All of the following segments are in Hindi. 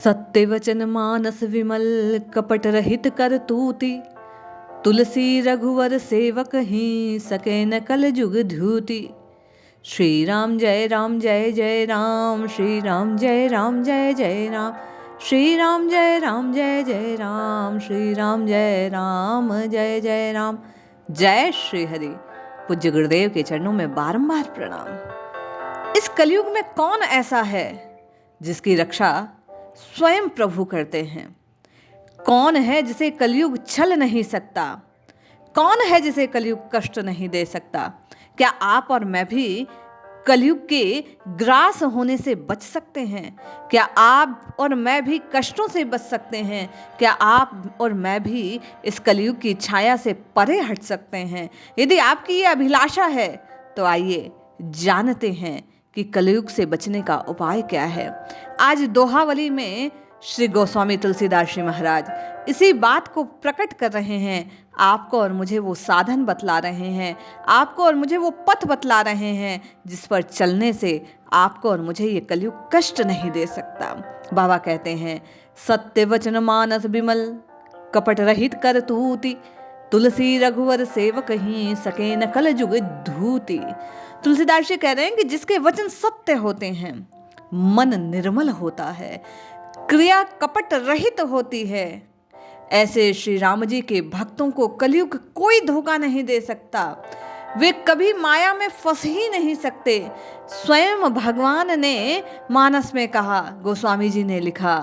सत्य वचन मानस विमल, कपट रहित कर तूति। तुलसी रघुवर सेवक ही, सके न कल जुग धूति। श्री राम जय राम जय जय राम, श्री राम जय राम जय जय राम, श्री राम जय राम जय जय राम, श्री राम जय राम जय जय राम। जय श्री हरि। पूज्य गुरुदेव के चरणों में बारंबार प्रणाम। इस कलयुग में कौन ऐसा है जिसकी रक्षा स्वयं प्रभु करते हैं? कौन है जिसे कलयुग छल नहीं सकता? कौन है जिसे कलयुग कष्ट नहीं दे सकता? क्या आप और मैं भी कलयुग के ग्रास होने से बच सकते हैं? क्या आप और मैं भी कष्टों से बच सकते हैं? क्या आप और मैं भी इस कलयुग की छाया से परे हट सकते हैं? यदि आपकी ये अभिलाषा है तो आइए जानते हैं कि कलयुग से बचने का उपाय क्या है। आज दोहावली में श्री गोस्वामी तुलसीदास जी महाराज इसी बात को प्रकट कर रहे हैं। आपको और मुझे वो साधन बतला रहे हैं, आपको और मुझे वो पथ बतला रहे हैं जिस पर चलने से आपको और मुझे ये कलयुग कष्ट नहीं दे सकता। बाबा कहते हैं, सत्य वचन मानस विमल, कपट रहित कर तूति। तुलसी रघुवर सेवक ही, सके न कल जुग धूति। तुलसीदास जी कह रहे हैं कि जिसके वचन सत्य होते हैं, मन निर्मल होता है, क्रिया कपट रहित होती है, ऐसे श्री राम जी के भक्तों को कलयुग कोई धोखा नहीं दे सकता। वे कभी माया में फंस ही नहीं सकते। स्वयं भगवान ने मानस में कहा, गोस्वामी जी ने लिखा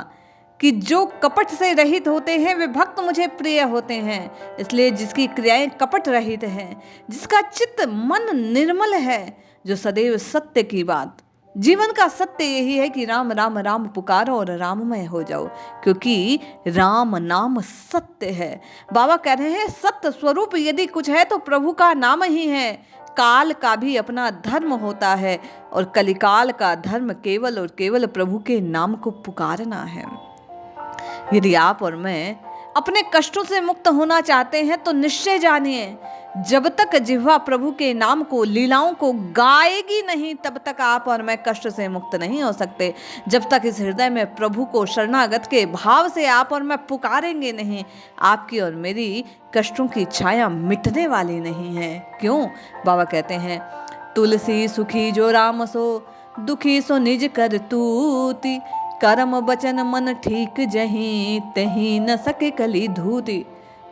कि जो कपट से रहित होते हैं वे भक्त मुझे प्रिय होते हैं। इसलिए जिसकी क्रियाएं कपट रहित हैं, जिसका चित्त मन निर्मल है, जो सदैव सत्य की बात, जीवन का सत्य यही है कि राम राम राम पुकारो और राममय हो जाओ, क्योंकि राम नाम सत्य है। बाबा कह रहे हैं, सत्य स्वरूप यदि कुछ है तो प्रभु का नाम ही है। काल का भी अपना धर्म होता है और कलिकाल का धर्म केवल और केवल प्रभु के नाम को पुकारना है। यदि आप और मैं अपने कष्टों से मुक्त होना चाहते हैं तो निश्चय जानिए, जब तक जिह्वा प्रभु के नाम को, लीलाओं को गाएगी नहीं, तब तक आप और मैं कष्ट से मुक्त नहीं हो सकते। जब तक इस हृदय में प्रभु को शरणागत के भाव से आप और मैं पुकारेंगे नहीं, आपकी और मेरी कष्टों की छाया मिटने वाली नहीं है। क्यों? बाबा कहते हैं, तुलसी सुखी जो राम सो, दुखी सो निज कर तूति। कर्म वचन मन ठीक जहीं, तहीं न सके कली धूति।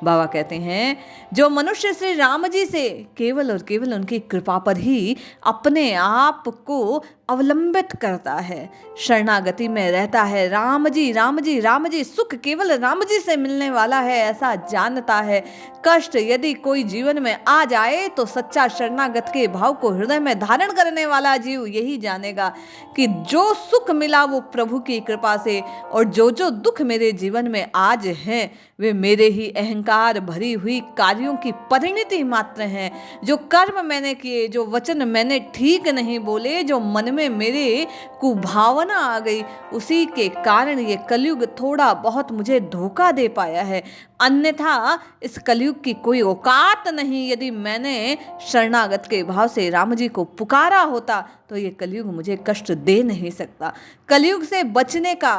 बाबा कहते हैं, जो मनुष्य श्री राम जी से केवल और केवल उनकी कृपा पर ही अपने आप को अवलंबित करता है, शरणागति में रहता है, राम जी राम जी राम जी, सुख केवल राम जी से मिलने वाला है ऐसा जानता है। कष्ट यदि कोई जीवन में आ जाए तो सच्चा शरणागत के भाव को हृदय में धारण करने वाला जीव यही जानेगा कि जो सुख मिला वो प्रभु की कृपा से, और जो जो दुख मेरे जीवन में आज हैं वे मेरे ही अहंकार भरी हुई कार्यों की परिणति मात्र हैं। जो कर्म मैंने किए, जो वचन मैंने ठीक नहीं बोले, जो मन में मेरे कुभावना आ गई, उसी के कारण ये कलयुग थोड़ा बहुत मुझे धोखा दे पाया है। अन्यथा इस कलयुग की कोई औकात नहीं। यदि मैंने शरणागत के भाव से राम जी को पुकारा होता तो ये कलयुग मुझे कष्ट दे नहीं सकता। कलयुग से बचने का,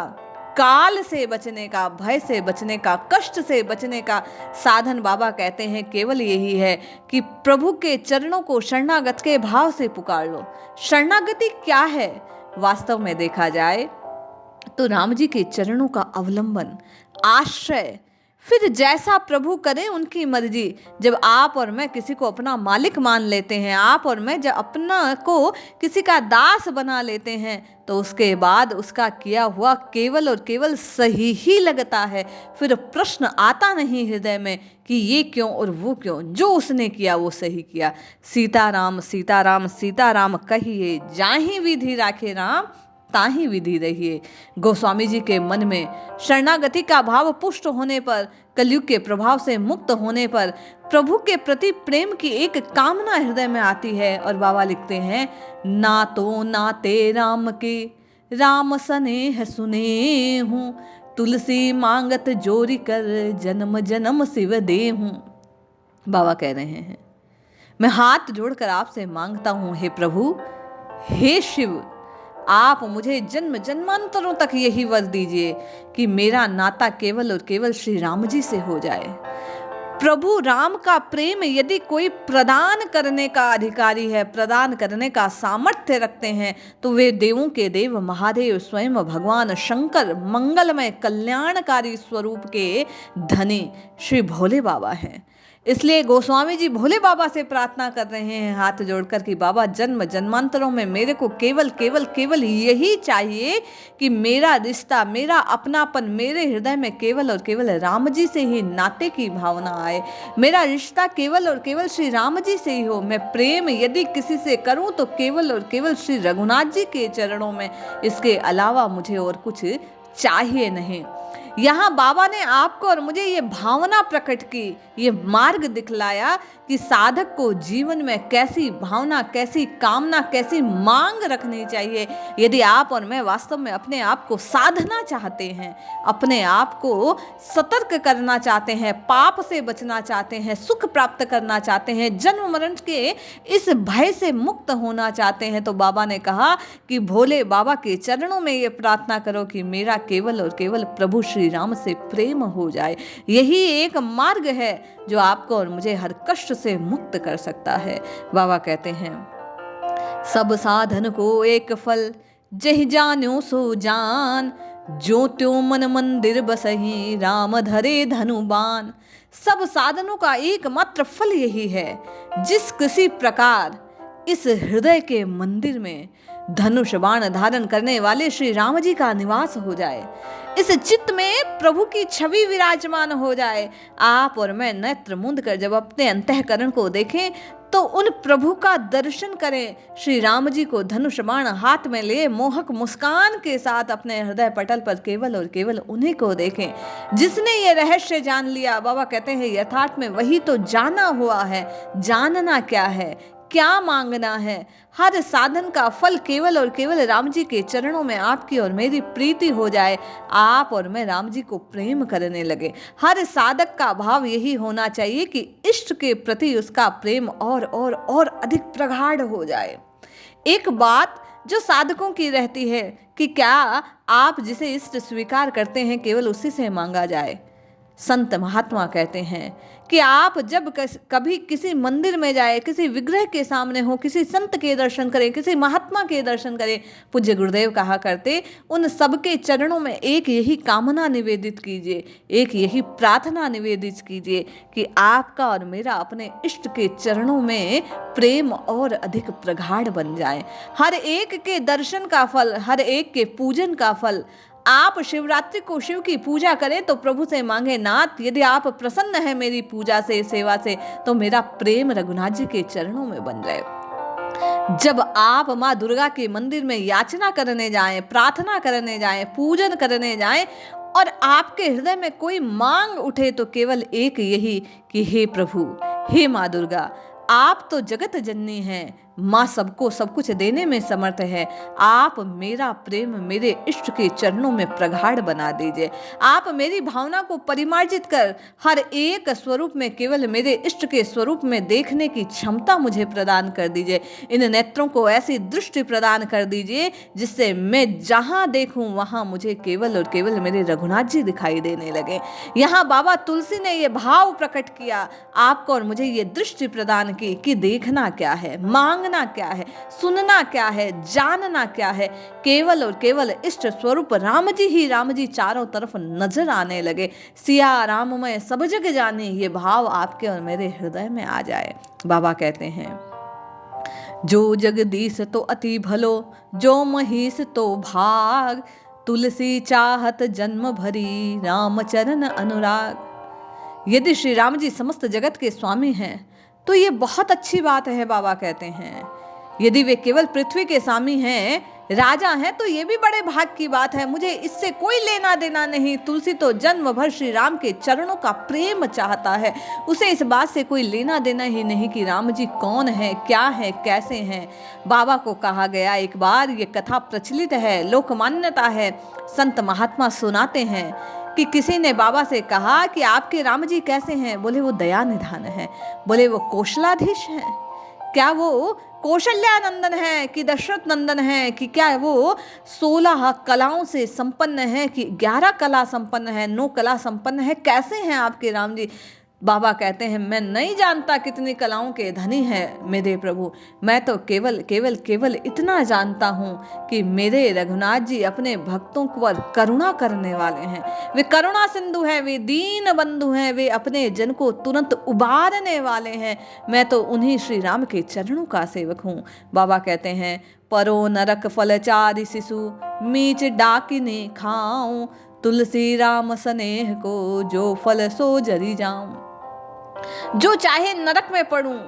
काल से बचने का, भय से बचने का, कष्ट से बचने का साधन बाबा कहते हैं केवल यही है कि प्रभु के चरणों को शरणागत के भाव से पुकार लो। शरणागति क्या है? वास्तव में देखा जाए तो राम जी के चरणों का अवलंबन, आश्रय, फिर जैसा प्रभु करें उनकी मर्जी। जब आप और मैं किसी को अपना मालिक मान लेते हैं, आप और मैं जब अपना को किसी का दास बना लेते हैं, तो उसके बाद उसका किया हुआ केवल और केवल सही ही लगता है। फिर प्रश्न आता नहीं हृदय में कि ये क्यों और वो क्यों, जो उसने किया वो सही किया। सीताराम सीताराम सीताराम कहिए, जाहि विधि राखे राम, ताही विधि रहिए। गोस्वामी जी के मन में शरणागति का भाव पुष्ट होने पर, कलयुग के प्रभाव से मुक्त होने पर प्रभु के प्रति प्रेम की एक कामना हृदय में आती है। और बाबा लिखते हैं, ना तो नाते राम के, राम स्नेह सुने हूँ। तुलसी मांगत जोरी कर, जन्म जन्म शिव दे हूँ। बाबा कह रहे हैं, मैं हाथ जोड़कर आपसे मांगता हूँ, हे प्रभु, हे शिव, आप मुझे जन्म जन्मांतरों तक यही वर दीजिए कि मेरा नाता केवल और केवल श्री राम जी से हो जाए। प्रभु राम का प्रेम यदि कोई प्रदान करने का अधिकारी है, प्रदान करने का सामर्थ्य रखते हैं, तो वे देवों के देव महादेव स्वयं भगवान शंकर, मंगलमय कल्याणकारी स्वरूप के धनी श्री भोले बाबा हैं। इसलिए गोस्वामी जी भोले बाबा से प्रार्थना कर रहे हैं हाथ जोड़कर कि बाबा जन्म जन्मांतरों में मेरे को केवल केवल केवल यही चाहिए कि मेरा रिश्ता, मेरा अपनापन मेरे हृदय में केवल और केवल राम जी से ही नाते की भावना आए। मेरा रिश्ता केवल और केवल श्री राम जी से ही हो। मैं प्रेम यदि किसी से करूं तो केवल और केवल श्री रघुनाथ जी के चरणों में, इसके अलावा मुझे और कुछ चाहिए नहीं। यहाँ बाबा ने आपको और मुझे ये भावना प्रकट की, ये मार्ग दिखलाया कि साधक को जीवन में कैसी भावना, कैसी कामना, कैसी मांग रखनी चाहिए। यदि आप और मैं वास्तव में अपने आप को साधना चाहते हैं, अपने आप को सतर्क करना चाहते हैं, पाप से बचना चाहते हैं, सुख प्राप्त करना चाहते हैं, जन्म मरण के इस भय से मुक्त होना चाहते हैं, तो बाबा ने कहा कि भोले बाबा के चरणों में ये प्रार्थना करो कि मेरा केवल और केवल प्रभु श्री राम से प्रेम हो जाए। यही एक मार्ग है जो आपको और मुझे हर कष्ट से मुक्त कर सकता है। बाबा कहते हैं, सब साधन को एक फल, जहि जान्यो सो जान, जो त्यों मन मंदिर बसही, राम धरे धनुबान। सब साधनों का एकमात्र फल यही है, जिस किसी प्रकार इस हृदय के मंदिर में धनुष बाण धारण करने वाले श्री राम जी का निवास हो जाए, इस चित्त में प्रभु की छवि विराजमान हो जाए। आप और मैं नेत्र मूंद कर जब अपने अंतःकरण को देखें तो उन प्रभु का दर्शन करें। श्री राम जी को धनुष बाण हाथ में लिए मोहक मुस्कान के साथ अपने हृदय पटल पर केवल और केवल उन्हीं को देखें। जिसने ये रहस्य जान लिया, बाबा कहते हैं यथार्थ में वही तो जाना हुआ है। जानना क्या है, क्या मांगना है? हर साधन का फल केवल और केवल राम जी के चरणों में आपकी और मेरी प्रीति हो जाए, आप और मैं राम जी को प्रेम करने लगे। हर साधक का भाव यही होना चाहिए कि इष्ट के प्रति उसका प्रेम और अधिक प्रगाढ़ हो जाए। एक बात जो साधकों की रहती है कि क्या आप जिसे इष्ट स्वीकार करते हैं केवल उसी से मांगा जाए। संत महात्मा कहते हैं कि आप जब कभी किसी मंदिर में जाए, किसी विग्रह के सामने हो, किसी संत के दर्शन करें, किसी महात्मा के दर्शन करें, पूज्य गुरुदेव कहा करते उन सबके चरणों में एक यही कामना निवेदित कीजिए, एक यही प्रार्थना निवेदित कीजिए कि आपका और मेरा अपने इष्ट के चरणों में प्रेम और अधिक प्रगाढ़ बन जाए। हर एक के दर्शन का फल, हर एक के पूजन का फल, आप शिवरात्रि को शिव की पूजा करें तो प्रभु से मांगे, नाथ यदि आप प्रसन्न हैं मेरी पूजा से, सेवा से, तो मेरा प्रेम रघुनाथ जी के चरणों में बन जाए। जब आप माँ दुर्गा के मंदिर में याचना करने जाएं, प्रार्थना करने जाएं, पूजन करने जाएं और आपके हृदय में कोई मांग उठे तो केवल एक यही कि हे प्रभु, हे माँ दुर्गा, आप तो जगत जननी हैं, माँ सबको सब कुछ देने में समर्थ है। आप मेरा प्रेम मेरे इष्ट के चरणों में प्रगाढ़ बना दीजिए। आप मेरी भावना को परिमार्जित कर हर एक स्वरूप में केवल मेरे इष्ट के स्वरूप में देखने की क्षमता मुझे प्रदान कर दीजिए। इन नेत्रों को ऐसी दृष्टि प्रदान कर दीजिए जिससे मैं जहाँ देखूँ वहाँ मुझे केवल और केवल मेरे रघुनाथ जी दिखाई देने लगे। यहाँ बाबा तुलसी ने ये भाव प्रकट किया, आपको और मुझे ये दृष्टि प्रदान की कि देखना क्या है, मांगना क्या है, सुनना क्या है, जानना क्या है। केवल और केवल इष्ट स्वरूप राम जी ही राम जी चारों तरफ नजर आने लगे। सिया राममय सब जग जाने, ये भाव आपके और मेरे हृदय में आ जाए। बाबा कहते हैं, जो जगदीश तो अति भलो, जो महीश तो भाग, तुलसी चाहत जन्म भरी, राम चरण अनुराग। यदि श्री राम जी समस्त जगत के स्वामी हैं तो ये बहुत अच्छी बात है। बाबा कहते हैं यदि वे केवल पृथ्वी के स्वामी हैं, राजा हैं, तो ये भी बड़े भाग की बात है। मुझे इससे कोई लेना देना नहीं। तुलसी तो जन्म भर श्री राम के चरणों का प्रेम चाहता है, उसे इस बात से कोई लेना देना ही नहीं कि राम जी कौन है, क्या है, कैसे हैं। बाबा को कहा गया, एक बार ये कथा प्रचलित है, लोकमान्यता है, संत महात्मा सुनाते हैं कि किसी ने बाबा से कहा कि आपके राम जी कैसे हैं? बोले वो दया निधान है। बोले वो कौशलाधीश हैं। क्या वो कौशल्या नंदन है कि दशरथ नंदन है, कि क्या वो 16 कलाओं से संपन्न है कि 11 कला संपन्न है, 9 कला संपन्न है? कैसे हैं आपके राम जी? बाबा कहते हैं, मैं नहीं जानता कितनी कलाओं के धनी है मेरे प्रभु, मैं तो केवल केवल केवल इतना जानता हूँ कि मेरे रघुनाथ जी अपने भक्तों पर करुणा करने वाले हैं। वे करुणा सिंधु हैं, वे दीन बंधु हैं, वे अपने जन को तुरंत उबारने वाले हैं। मैं तो उन्हीं श्री राम के चरणों का सेवक हूँ। बाबा कहते हैं, परो नरक फल चारि शिशु मीच डाकिने खाऊं, तुलसी राम स्नेह को जो फल सो जरी जाऊं। जो चाहे नरक में पड़ूं,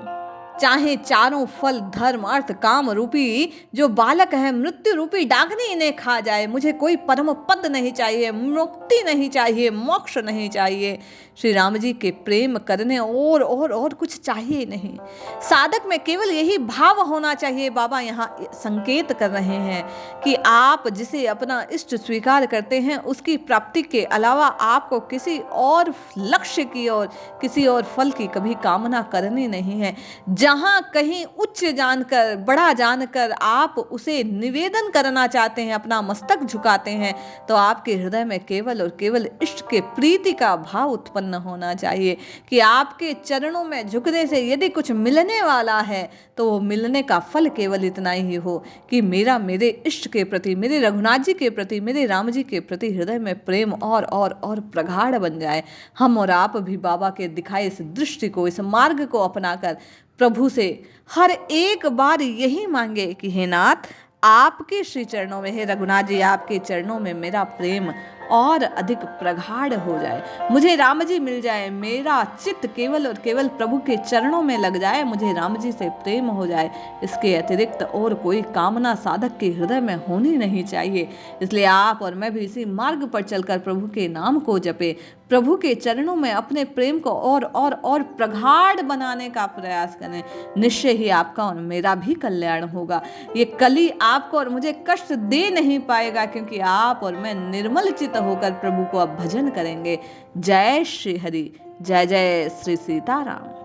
चाहे चारों फल धर्म अर्थ काम रूपी जो बालक है मृत्यु रूपी डागनी इन्हें खा जाए, मुझे कोई परम पद नहीं चाहिए, मुक्ति नहीं चाहिए, मोक्ष नहीं चाहिए। श्री राम जी के प्रेम करने और कुछ चाहिए नहीं। साधक में केवल यही भाव होना चाहिए। बाबा यहाँ संकेत कर रहे हैं कि आप जिसे अपना इष्ट स्वीकार करते हैं उसकी प्राप्ति के अलावा आपको किसी और लक्ष्य की और किसी और फल की कभी कामना करनी नहीं है। जहां कहीं उच्च जानकर बड़ा जानकर आप उसे निवेदन करना चाहते हैं, अपना मस्तक झुकाते हैं, तो आपके हृदय में केवल और केवल इष्ट के प्रीति का भाव उत्पन्न होना चाहिए कि आपके चरणों में झुकने से यदि कुछ मिलने वाला है तो वो मिलने का फल केवल इतना ही हो कि मेरे इष्ट के प्रति, मेरे रघुनाथ जी के प्रति, मेरे राम जी के प्रति हृदय में प्रेम और प्रगाढ़ बन जाए। हम और आप भी बाबा के दिखाए इस दृष्टि को, इस मार्ग को अपनाकर प्रभु से हर एक बार यही मांगे कि हे नाथ, आपके श्री चरणों में, हे रघुनाथ जी आपके चरणों में मेरा प्रेम और अधिक प्रगाढ़ हो जाए, मुझे राम जी मिल जाए, मेरा चित्त केवल और केवल प्रभु के चरणों में लग जाए, मुझे राम जी से प्रेम हो जाए। इसके अतिरिक्त और कोई कामना साधक के हृदय में होनी नहीं चाहिए। इसलिए आप और मैं भी इसी मार्ग पर चलकर प्रभु के नाम को जपे, प्रभु के चरणों में अपने प्रेम को और प्रगाढ़ बनाने का प्रयास करें। निश्चय ही आपका और मेरा भी कल्याण होगा। ये कली आपको और मुझे कष्ट दे नहीं पाएगा, क्योंकि आप और मैं निर्मल चित्त होकर प्रभु को अब भजन करेंगे। जय श्री हरि, जय जय श्री सीताराम।